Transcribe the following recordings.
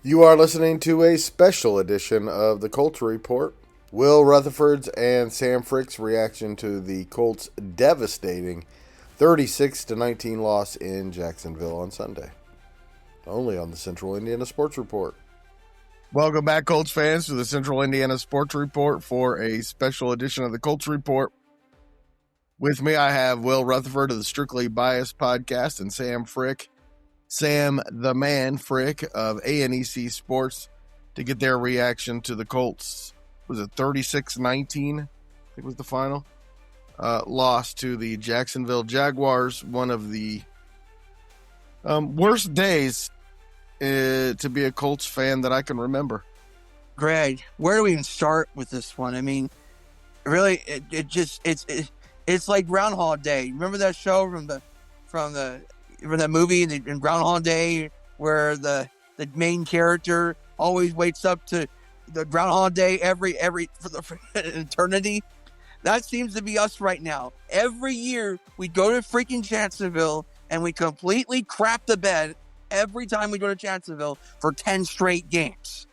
You are listening to a special edition of the Colts Report. Will Rutherford's and Sam Frick's reaction to the Colts' devastating 36-19 loss in Jacksonville on Sunday. Only on the Central Indiana Sports Report. Welcome back, Colts fans, to the Central Indiana Sports Report for a special edition of the Colts Report. With me, I have Will Retherford of the Strictly Biased podcast and Sam Frick, Sam the Man Frick of ANEC Sports, to get their reaction to the Colts. Was it 36-19? I think was the final. Loss to the Jacksonville Jaguars. One of the worst days to be a Colts fan that I can remember. Greg, where do we even start with this one? I mean, really, it's like Groundhog Day. Remember that show from that movie in Groundhog Day where the main character always wakes up to the Groundhog Day every for eternity? That seems to be us right now. Every year we go to freaking Jacksonville and we completely crap the bed every time we go to Jacksonville for 10 straight games.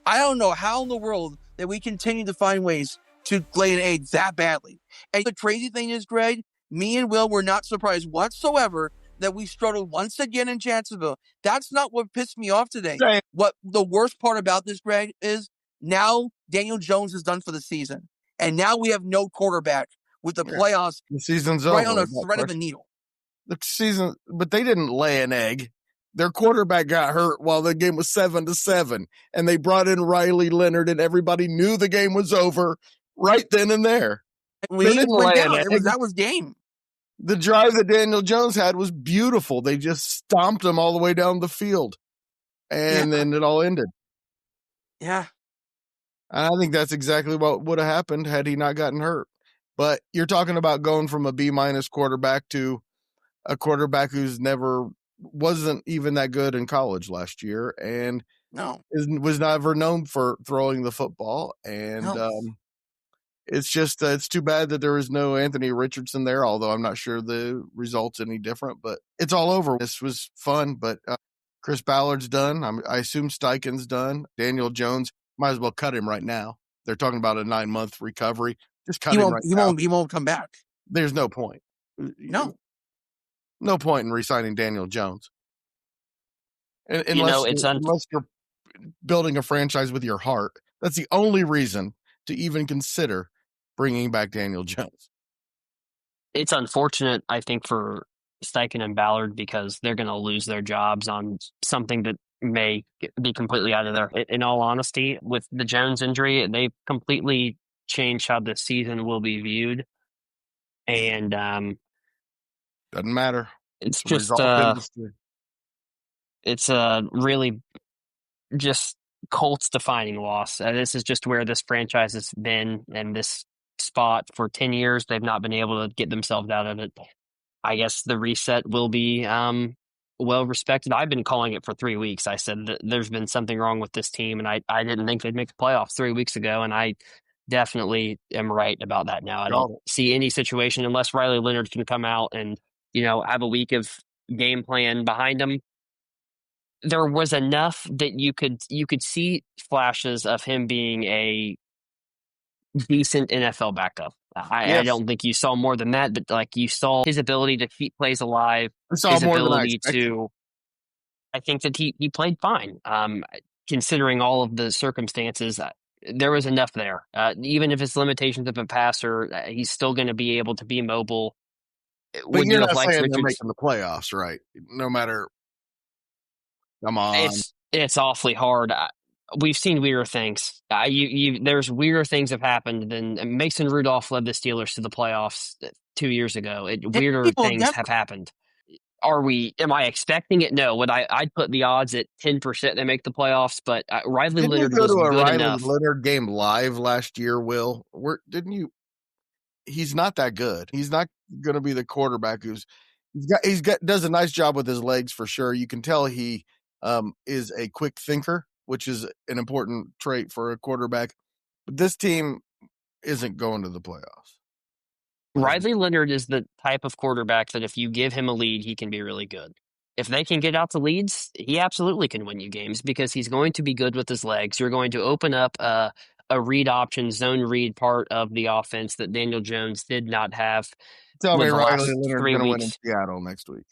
I don't know how in the world that we continue to find ways to lay an egg that badly. And the crazy thing is, Greg, me and Will were not surprised whatsoever that we struggled once again in Jacksonville. That's not what pissed me off today. Same. What the worst part about this, Greg, is now Daniel Jones is done for the season. And now we have no quarterback with the playoffs The season's right over. on a thread of a needle. The season, but they didn't lay an egg. Their quarterback got hurt while the game was 7-7, and they brought in Riley Leonard, and everybody knew the game was over right then and there. We They didn't went lay down. an egg. That was game. The drive that Daniel Jones had was beautiful. They just stomped him all the way down the field, and then it all ended. Yeah. And I think that's exactly what would have happened had he not gotten hurt. But you're talking about going from a B- quarterback to a quarterback who's wasn't even that good in college last year, and was never known for throwing the football. And it's just it's too bad that there was no Anthony Richardson there, although I'm not sure the results any different. But it's all over. This was fun, but Chris Ballard's done. I assume Steichen's done. Daniel Jones, might as well cut him right now. They're talking about a 9-month recovery. Just cut him right now. He won't come back. There's no point. No point in re-signing Daniel Jones. Unless you're building a franchise with your heart. That's the only reason to even consider bringing back Daniel Jones. It's unfortunate, I think, for Steichen and Ballard because they're going to lose their jobs on something that may be completely out of there. In all honesty, with the Jones injury, they've completely changed how the season will be viewed. And doesn't matter. It's just it's a really just Colts defining loss. This is just where this franchise has been in this spot for 10 years. They've not been able to get themselves out of it. I guess the reset will be well respected. I've been calling it for 3 weeks. I said that there's been something wrong with this team, and I didn't think they'd make the playoffs 3 weeks ago, and I definitely am right about that now. I don't see any situation unless Riley Leonard can come out and have a week of game plan behind him. There was enough that you could see flashes of him being a decent NFL backup. I don't think you saw more than that, but you saw his ability to keep plays alive. His ability to. I think that he played fine, considering all of the circumstances. There was enough there. Even if his limitations of a passer, he's still going to be able to be mobile. But you're not saying they're making the playoffs, right? No matter. Come on. It's awfully hard. We've seen weirder things. There's weirder things have happened than Mason Rudolph led the Steelers to the playoffs 2 years ago. Weirder things have happened. Am I expecting it? No. I'd put the odds at 10% they make the playoffs, but Riley Leonard was good enough. Didn't you go to a Riley Leonard game live last year, Will? Didn't you? He's not that good. He's not going to be the quarterback does a nice job with his legs for sure. You can tell he is a quick thinker, which is an important trait for a quarterback. But this team isn't going to the playoffs. Riley Leonard is the type of quarterback that if you give him a lead, he can be really good. if they can get out to leads, he absolutely can win you games because he's going to be good with his legs. You're going to open up a read option, zone read part of the offense that Daniel Jones did not have. Tell me the Riley last Leonard's 3 going to win in weeks. Seattle next week.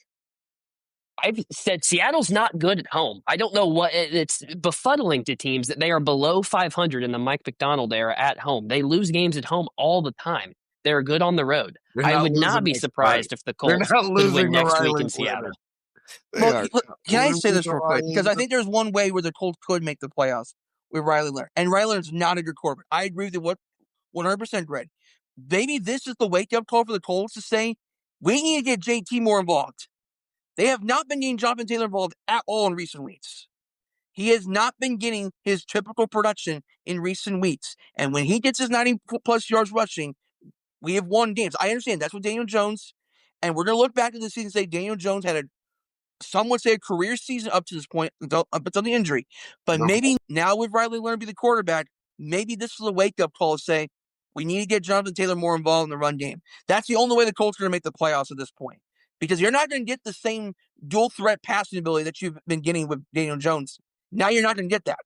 I've said Seattle's not good at home. I don't know what it's befuddling to teams that they are below 500 in the Mike McDonald era at home. They lose games at home all the time. They're good on the road. I would not be surprised if the Colts could win next week in Seattle. Well, can I say this real quick? Because I think there's one way where the Colts could make the playoffs with Riley Leonard. And Riley Leonard's not a good quarterback. I agree with you 100%, Greg. Maybe this is the wake-up call for the Colts to say, we need to get JT more involved. They have not been getting Jonathan Taylor involved at all in recent weeks. He has not been getting his typical production in recent weeks. And when he gets his 90-plus yards rushing, we have won games. I understand that's what Daniel Jones, and we're going to look back at the season and say Daniel Jones had some would say a career season up to this point, up until the injury. But maybe now with Riley Leonard be the quarterback, maybe this is a wake-up call to say, we need to get Jonathan Taylor more involved in the run game. That's the only way the Colts are going to make the playoffs at this point. Because you're not going to get the same dual-threat passing ability that you've been getting with Daniel Jones. Now you're not going to get that.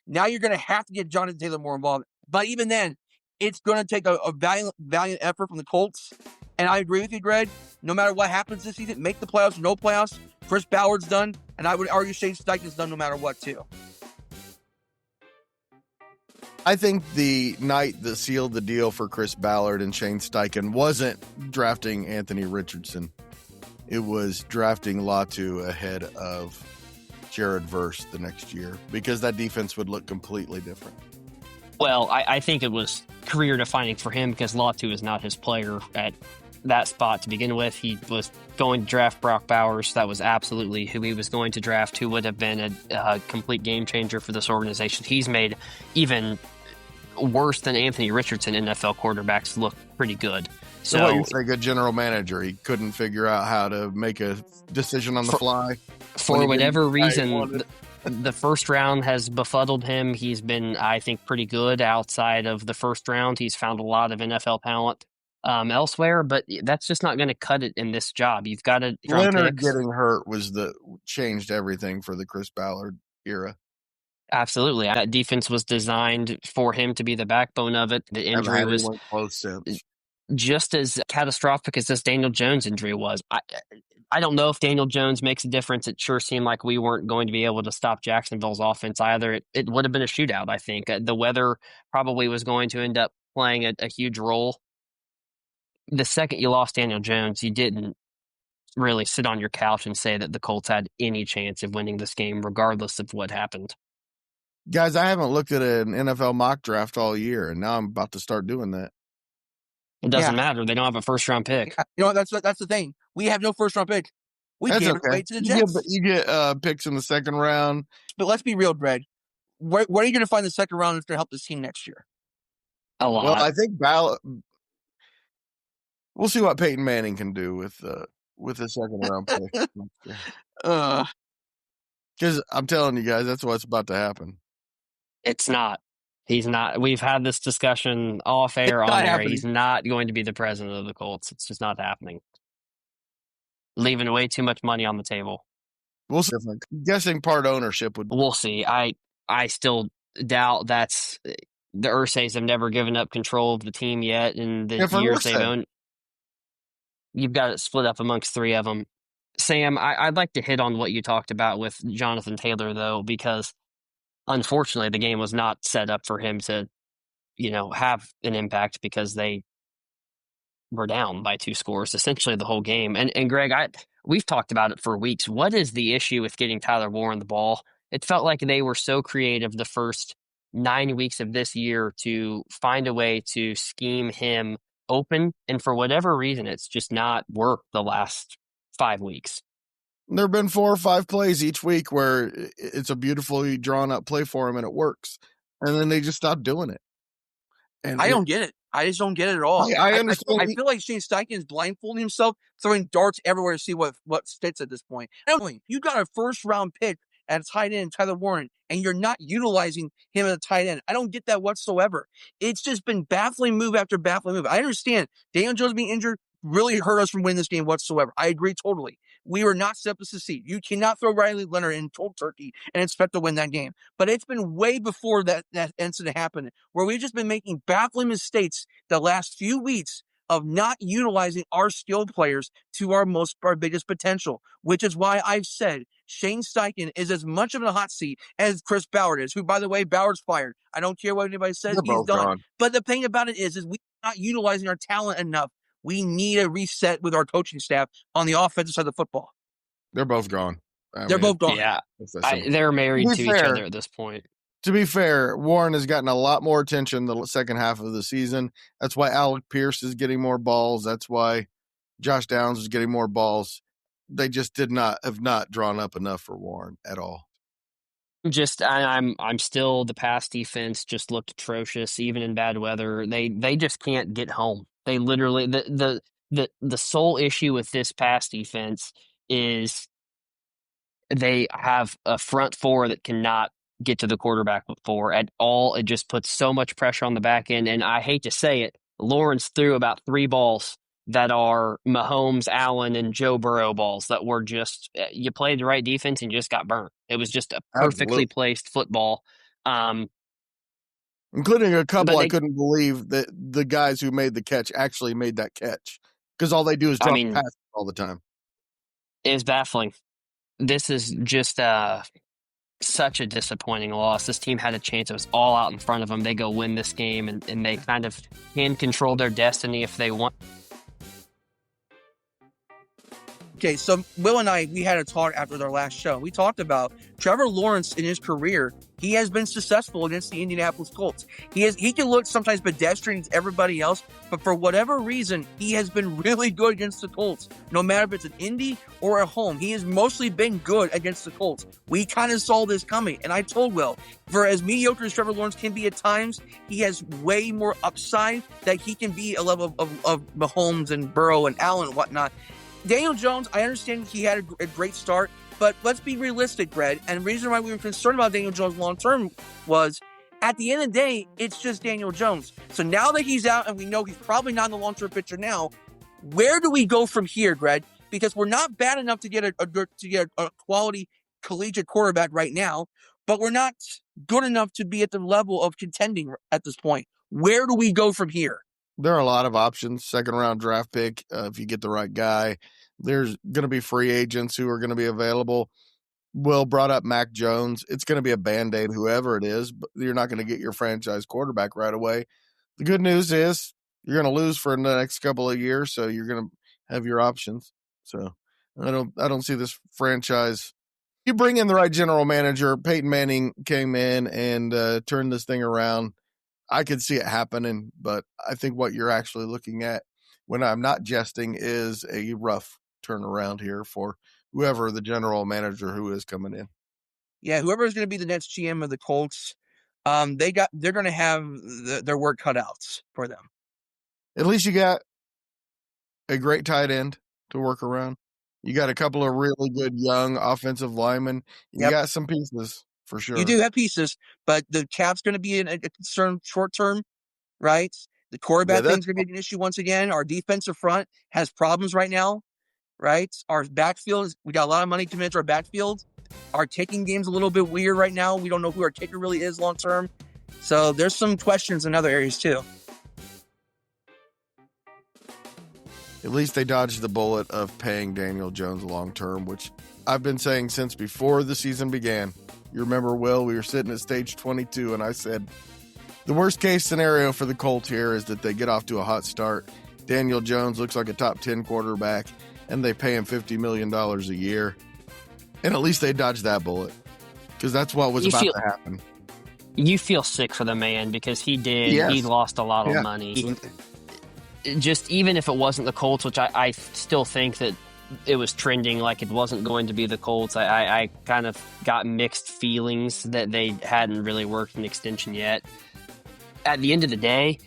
Now you're going to have to get Jonathan Taylor more involved. But even then, it's going to take a valiant effort from the Colts. And I agree with you, Greg. No matter what happens this season, make the playoffs or no playoffs, Chris Ballard's done. And I would argue Shane Steichen's done no matter what, too. I think the night that sealed the deal for Chris Ballard and Shane Steichen wasn't drafting Anthony Richardson. It was drafting Latu ahead of Jared Verse the next year because that defense would look completely different. Well, I think it was career defining for him because Latu is not his player at that spot to begin with. He was going to draft Brock Bowers. That was absolutely who he was going to draft, who would have been a complete game changer for this organization. He's made even worse than Anthony Richardson NFL quarterbacks look pretty good. So he's like a general manager. He couldn't figure out how to make a decision on the fly. For whatever reason, the first round has befuddled him. He's been, I think, pretty good outside of the first round. He's found a lot of NFL talent elsewhere, but that's just not going to cut it in this job. You've got to Leonard getting hurt changed everything for the Chris Ballard era. Absolutely. That defense was designed for him to be the backbone of it. The injury was just as catastrophic as this Daniel Jones injury was. I don't know if Daniel Jones makes a difference. It sure seemed like we weren't going to be able to stop Jacksonville's offense either. It would have been a shootout, I think. The weather probably was going to end up playing a huge role. The second you lost Daniel Jones, you didn't really sit on your couch and say that the Colts had any chance of winning this game, regardless of what happened. Guys, I haven't looked at an NFL mock draft all year, and now I'm about to start doing that. It doesn't matter. They don't have a first-round pick. You know, that's the thing. We have no first-round pick. We can't wait to the Jets. You get picks in the second round. But let's be real, Greg. Where are you going to find the second round that's going to help this team next year? A lot. Well, I think we'll see what Peyton Manning can do with a second-round pick. Because I'm telling you guys, that's what's about to happen. It's not. He's not. We've had this discussion off air, on air. He's not going to be the president of the Colts. It's just not happening. Leaving way too much money on the table. We'll see. I'm guessing part ownership would. We'll see. I still doubt that's the Ursays have never given up control of the team yet in the years they've owned. You've got it split up amongst three of them. Sam, I'd like to hit on what you talked about with Jonathan Taylor, though, because unfortunately the game was not set up for him to, have an impact because they were down by 2 scores, essentially the whole game. And Greg, we've talked about it for weeks. What is the issue with getting Tyler Warren the ball? It felt like they were so creative the first 9 weeks of this year to find a way to scheme him open, and for whatever reason, it's just not worked the last 5 weeks. There have been 4 or 5 plays each week where it's a beautifully drawn up play for him and it works. And then they just stop doing it. And I don't get it. I just don't get it at all. I understand. I feel like Shane Steichen is blindfolding himself, throwing darts everywhere to see what sticks at this point. You got a first-round pick at a tight end, Tyler Warren, and you're not utilizing him at a tight end. I don't get that whatsoever. It's just been baffling move after baffling move. I understand Daniel Jones being injured really hurt us from winning this game whatsoever. I agree totally. we were not set up to succeed. You cannot throw Riley Leonard in cold turkey and expect to win that game. But it's been way before that incident happened, where we've just been making baffling mistakes the last few weeks of not utilizing our skilled players to our biggest potential, which is why I've said Shane Steichen is as much of a hot seat as Chris Ballard is, who, by the way, Ballard's fired. I don't care what anybody says, he's done. Gone. But the thing about it is we're not utilizing our talent enough. We need a reset with our coaching staff on the offensive side of the football. They're both gone. They're both gone. Yeah, they're married to each other at this point. To be fair, Warren has gotten a lot more attention the second half of the season. That's why Alec Pierce is getting more balls. That's why Josh Downs is getting more balls. They just have not drawn up enough for Warren at all. I'm still, the pass defense just looked atrocious, even in bad weather. They just can't get home. They literally, the sole issue with this pass defense is they have a front four that cannot get to the quarterback for at all. It just puts so much pressure on the back end. And I hate to say it, Lawrence threw about 3 balls that are Mahomes, Allen, and Joe Burrow balls that were just, you played the right defense and just got burnt. It was just a perfectly placed football. Including a couple I couldn't believe that the guys who made the catch actually made that catch, because all they do is drop passes all the time. It was baffling. This is just such a disappointing loss. This team had a chance. It was all out in front of them. They go win this game, and they kind of can control their destiny if they want. Okay, so Will and I, we had a talk after their last show. We talked about Trevor Lawrence in his career. He has been successful against the Indianapolis Colts. He can look sometimes pedestrian to everybody else, but for whatever reason, he has been really good against the Colts. No matter if it's an Indy or at home, he has mostly been good against the Colts. We kind of saw this coming, and I told Will, for as mediocre as Trevor Lawrence can be at times, he has way more upside that he can be a level of Mahomes and Burrow and Allen and whatnot. Daniel Jones, I understand he had a great start, but let's be realistic, Brad. And the reason why we were concerned about Daniel Jones long-term was, at the end of the day, it's just Daniel Jones. So now that he's out and we know he's probably not in the long-term picture now, where do we go from here, Greg? Because we're not bad enough to get a quality collegiate quarterback right now, but we're not good enough to be at the level of contending at this point. Where do we go from here? There are a lot of options. Second-round draft pick, if you get the right guy. There's going to be free agents who are going to be available. Will brought up Mac Jones. It's going to be a Band-Aid, whoever it is, but you're not going to get your franchise quarterback right away. The good news is you're going to lose for the next couple of years, so you're going to have your options. So I don't see this franchise. You bring in the right general manager. Peyton Manning came in and turned this thing around. I could see it happening, but I think what you're actually looking at, when I'm not jesting, is a rough turnaround here for whoever the general manager who is coming in. Yeah, whoever is going to be the next GM of the Colts, they're going to have their work cut out for them. At least you got a great tight end to work around. You got a couple of really good young offensive linemen. You got some pieces. For sure. You do have pieces, but the cap's going to be a concern short term, right? The quarterback thing's going to be an issue once again. Our defensive front has problems right now, right? Our backfield, we got a lot of money committed to our backfield. Our kicking game's a little bit weird right now. We don't know who our kicker really is long term. So there's some questions in other areas too. At least they dodged the bullet of paying Daniel Jones long term, which I've been saying since before the season began. You remember, Will, we were sitting at stage 22, and I said, the worst case scenario for the Colts here is that they get off to a hot start. Daniel Jones looks like a top 10 quarterback, and they pay him $50 million a year. And at least they dodged that bullet, because that's what was about to happen. You feel sick for the man, because he did. Yes. He lost a lot of money. Just even if it wasn't the Colts, which I still think that it was trending like it wasn't going to be the Colts. I kind of got mixed feelings that they hadn't really worked an extension yet. At the end of the day,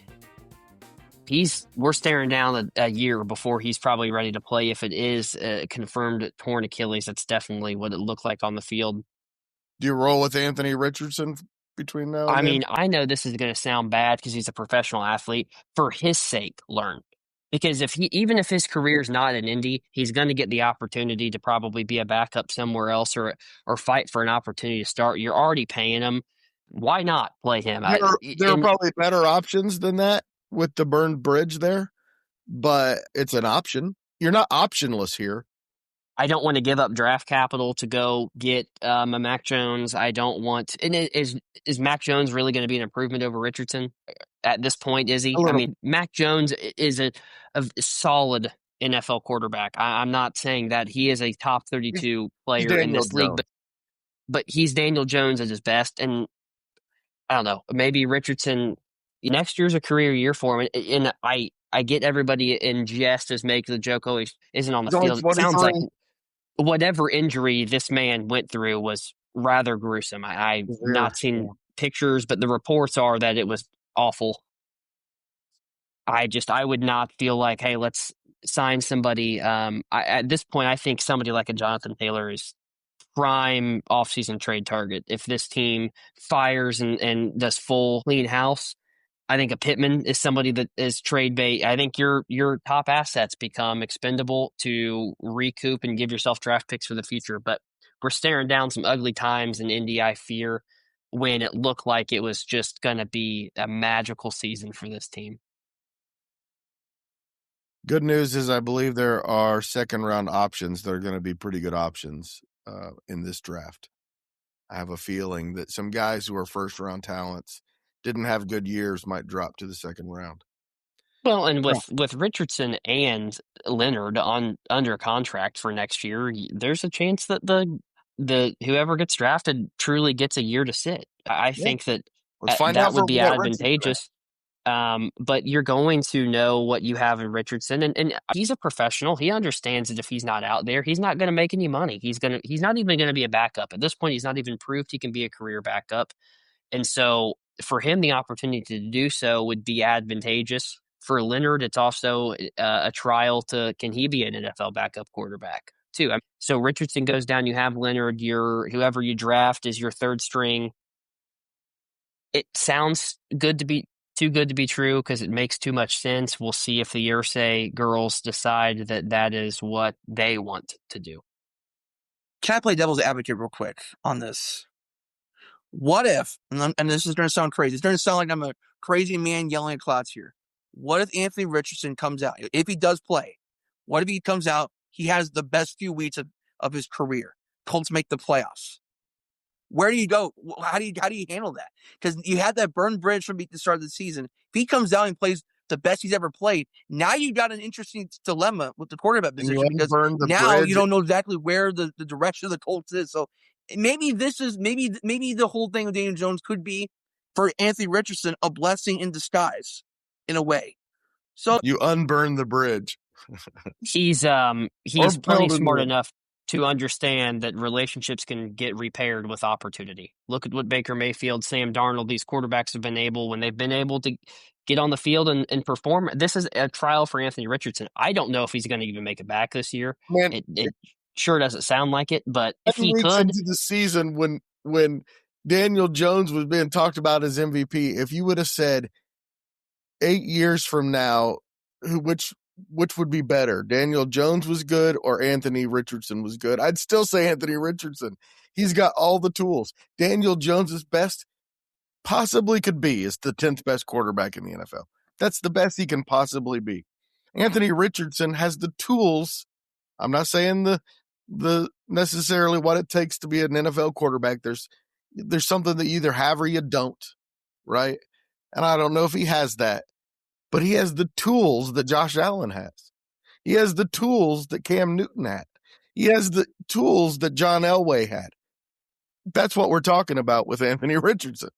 we're staring down a year before he's probably ready to play. If it is confirmed torn Achilles, that's definitely what it looked like on the field. Do you roll with Anthony Richardson between now and I mean, I know this is going to sound bad because he's a professional athlete. For his sake, learn. Because even if his career's not in Indy, he's going to get the opportunity to probably be a backup somewhere else or fight for an opportunity to start. You're already paying him. Why not play him? There are probably better options than that with the burned bridge there, but it's an option. You're not optionless here. I don't want to give up draft capital to go get a Mac Jones. I don't want. And is Mac Jones really going to be an improvement over Richardson at this point? Is he? I mean, Mac Jones is a solid NFL quarterback. I'm not saying that he is a top 32 player in this league, but he's Daniel Jones at his best. And I don't know, maybe Richardson next year's a career year for him. And I get everybody in jest as make the joke always isn't on the field. It sounds like whatever injury this man went through was rather gruesome. I've not seen pictures, but the reports are that it was awful. I would not feel like, hey, let's sign somebody. At this point, I think somebody like a Jonathan Taylor is prime offseason trade target. If this team fires and does full clean house, I think a Pittman is somebody that is trade bait. I think your top assets become expendable to recoup and give yourself draft picks for the future. But we're staring down some ugly times in Indy, I fear, when it looked like it was just going to be a magical season for this team. Good news is I believe there are second-round options that are going to be pretty good options in this draft. I have a feeling that some guys who are first-round talents didn't have good years might drop to the second round. Well, and with Richardson and Leonard under contract for next year, there's a chance that the whoever gets drafted truly gets a year to sit. I think that would be advantageous. But you're going to know what you have in Richardson, and he's a professional. He understands that if he's not out there, he's not going to make any money. He's not even going to be a backup at this point. He's not even proved he can be a career backup, and so for him, the opportunity to do so would be advantageous. For Leonard, it's also a trial to can he be an NFL backup quarterback too. So Richardson goes down. You have Leonard. Whoever you draft is your third string. It sounds too good to be true because it makes too much sense. We'll see if the Irsay girls decide that is what they want to do. Can I play devil's advocate real quick on this? What if, and this is going to sound crazy, it's going to sound like I'm a crazy man yelling at clouds here. What if Anthony Richardson comes out? If he does play, what if he comes out, he has the best few weeks of his career? Colts make the playoffs. Where do you go? How do you handle that? Because you had that burned bridge from the start of the season. If he comes out and plays the best he's ever played, now you've got an interesting dilemma with the quarterback position because now you don't know exactly where the direction of the Colts is. So maybe maybe the whole thing with Daniel Jones could be for Anthony Richardson a blessing in disguise in a way. So you unburn the bridge. He's plenty smart enough to understand that relationships can get repaired with opportunity. Look at what Baker Mayfield, Sam Darnold, these quarterbacks have been able when they've been able to get on the field and perform. This is a trial for Anthony Richardson. I don't know if he's going to even make it back this year. Man, it sure doesn't sound like it, but if he could into the season when Daniel Jones was being talked about as MVP, if you would have said 8 years from now, which would be better? Daniel Jones was good or Anthony Richardson was good? I'd still say Anthony Richardson. He's got all the tools. Daniel Jones's best possibly could be is the 10th best quarterback in the NFL. That's the best he can possibly be. Anthony Richardson has the tools. I'm not saying the necessarily what it takes to be an NFL quarterback. There's something that you either have or you don't, right? And I don't know if he has that. But he has the tools that Josh Allen has. He has the tools that Cam Newton had. He has the tools that John Elway had. That's what we're talking about with Anthony Richardson.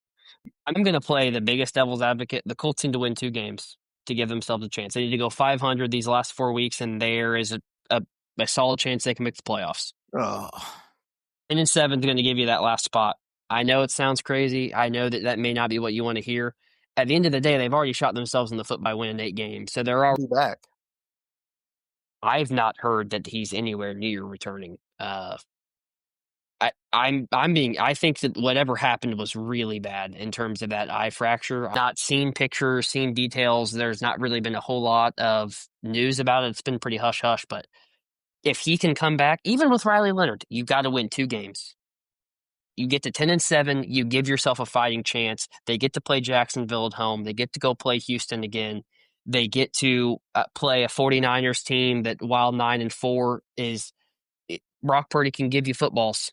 I'm going to play the biggest devil's advocate. The Colts need to win 2 games to give themselves a chance. They need to go 500 these last 4 weeks, and there is a solid chance they can make the playoffs. Oh. And then 7 is going to give you that last spot. I know it sounds crazy. I know that may not be what you want to hear. At the end of the day, they've already shot themselves in the foot by winning 8 games. So they're already back. I've not heard that he's anywhere near returning. I think that whatever happened was really bad in terms of that eye fracture. I've not seen pictures, seen details. There's not really been a whole lot of news about it. It's been pretty hush hush, but if he can come back, even with Riley Leonard, you've got to win 2 games. You get to 10-7, you give yourself a fighting chance. They get to play Jacksonville at home. They get to go play Houston again. They get to play a 49ers team that, while 9-4, Brock Purdy can give you footballs.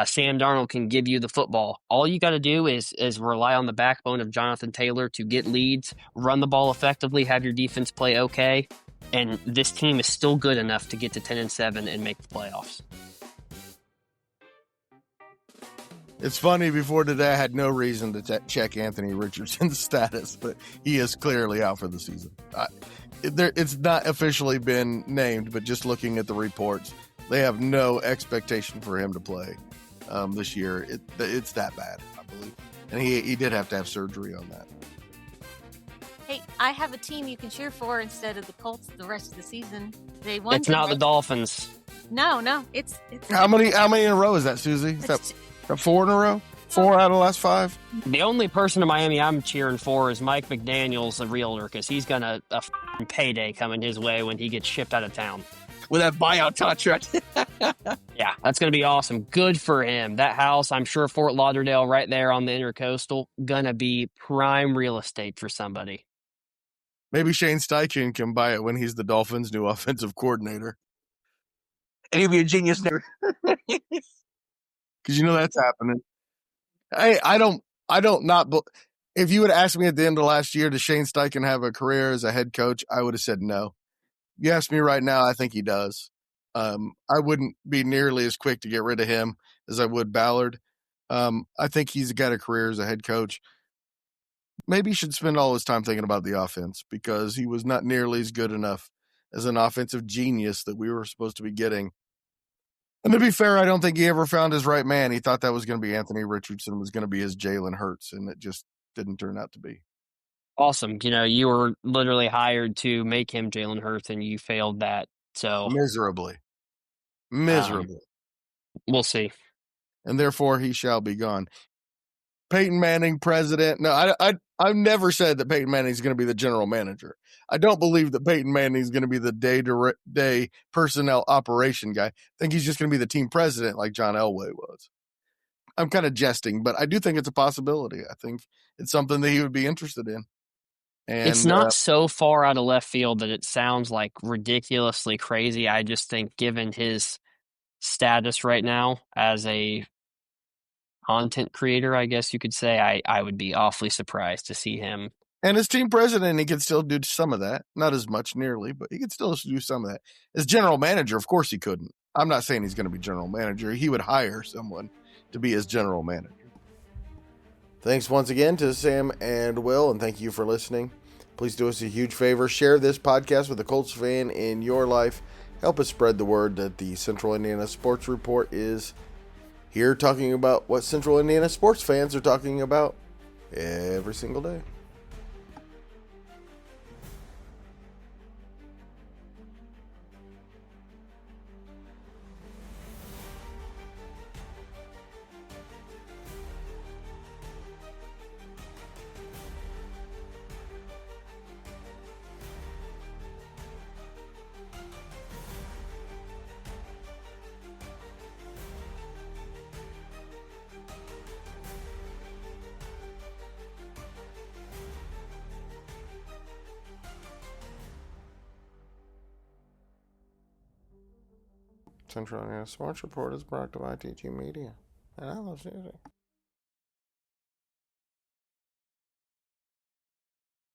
Sam Darnold can give you the football. All you got to do is rely on the backbone of Jonathan Taylor to get leads, run the ball effectively, have your defense play okay, and this team is still good enough to get to 10-7 and make the playoffs. It's funny, before today, I had no reason to check Anthony Richardson's status, but he is clearly out for the season. It's not officially been named, but just looking at the reports, they have no expectation for him to play this year. It's that bad, I believe. And he did have to have surgery on that. Hey, I have a team you can cheer for instead of the Colts the rest of the season. They won. It's not the Dolphins. No, it's How many in a row is that, Susie? Is that 4 in a row? 4 out of the last 5? The only person in Miami I'm cheering for is Mike McDaniels, the realtor, because he's got a payday coming his way when he gets shipped out of town. With that buyout contract. Yeah, that's going to be awesome. Good for him. That house, I'm sure Fort Lauderdale right there on the Intercoastal, going to be prime real estate for somebody. Maybe Shane Steichen can buy it when he's the Dolphins' new offensive coordinator. And he'll be a genius there. Because that's happening. I don't not. If you would ask me at the end of last year, does Shane Steichen have a career as a head coach? I would have said no. You ask me right now, I think he does. I wouldn't be nearly as quick to get rid of him as I would Ballard. I think he's got a career as a head coach. Maybe he should spend all his time thinking about the offense, because he was not nearly as good enough as an offensive genius that we were supposed to be getting. And to be fair, I don't think he ever found his right man. He thought that was going to be Anthony Richardson, was going to be his Jalen Hurts, and it just didn't turn out to be. Awesome. You were literally hired to make him Jalen Hurts, and you failed that. So Miserably. We'll see. And therefore, he shall be gone. Peyton Manning, president. No, I've never said that Peyton Manning is going to be the general manager. I don't believe that Peyton Manning is going to be the day-to-day personnel operation guy. I think he's just going to be the team president like John Elway was. I'm kind of jesting, but I do think it's a possibility. I think it's something that he would be interested in. And it's not so far out of left field that it sounds like ridiculously crazy. I just think, given his status right now as a content creator, I guess you could say, I would be awfully surprised to see him. And as team president, he could still do some of that. Not as much nearly, but he could still do some of that. As general manager, of course he couldn't. I'm not saying he's going to be general manager. He would hire someone to be his general manager. Thanks once again to Sam and Will, and thank you for listening. Please do us a huge favor. Share this podcast with a Colts fan in your life. Help us spread the word that the Central Indiana Sports Report is here talking about what Central Indiana sports fans are talking about every single day. Central Indiana Sports Report is brought to you by TG Media. And I love music.